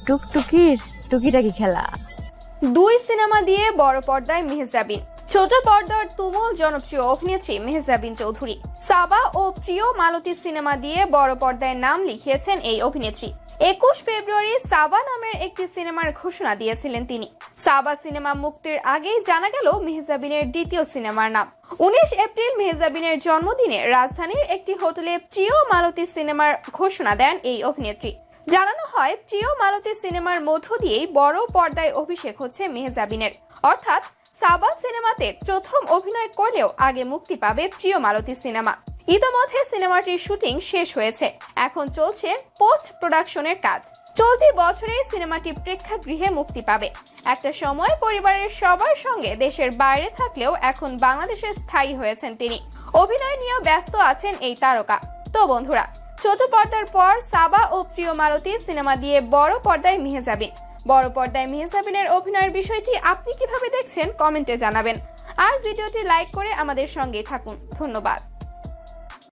টুকটুকির টুকিটাকি খেলা। দুই সিনেমা দিয়ে বড় পর্দায় মেহজাবিন। ছোট পর্দার তুমুল জনপ্রিয় অভিনেত্রী মেহজাবিন চৌধুরী সাবা ও প্রিয় মালতী সিনেমা দিয়ে বড় পর্দায় নাম লিখিয়েছেন এই অভিনেত্রী। 21 ফেব্রুয়ারি সাবা নামের একটি সিনেমার ঘোষণা দিয়েছিলেন তিনি। সাবা সিনেমা মুক্তির আগেই জানা গেল মেহজাবিনের দ্বিতীয় সিনেমার নাম। 19 এপ্রিল মেহজাবিনের জন্মদিনে রাজধানীর একটি হোটেলে প্রিয় মালতী সিনেমার ঘোষণা দেন এই অভিনেত্রী। জানানো হয়, প্রিয় মালতী সিনেমার মধ্য দিয়েই বড় পর্দায় অভিষেক হচ্ছে মেহজাবিনের। অর্থাৎ সাবা সিনেমাতে প্রথম অভিনয় করলেও আগে মুক্তি পাবে প্রিয় মালতী সিনেমা। ইতোমধ্যে সিনেমাটির শুটিং শেষ হয়েছে, এখন চলছে পোস্ট প্রোডাকশনের কাজ। চলতি বছরেই সিনেমাটি প্রেক্ষাগৃহে মুক্তি পাবে। একটা সময় পরিবারের সবার সঙ্গে দেশের বাইরে থাকলেও এখন বাংলাদেশে স্থায়ী হয়েছেন তিনি। অভিনয় নিয়েও ব্যস্ত আছেন এই তারকা। তো বন্ধুরা, ছোট পর্দার পর সাবা ও প্রিয় মালতী সিনেমা দিয়ে বড় পর্দায় মেহজাবিন। বড় পর্দায় মেহজাবিনের অভিনয়ের বিষয়টি আপনি কিভাবে দেখছেন কমেন্টে জানাবেন। আর ভিডিওটি লাইক করে আমাদের সঙ্গেই থাকুন। ধন্যবাদ।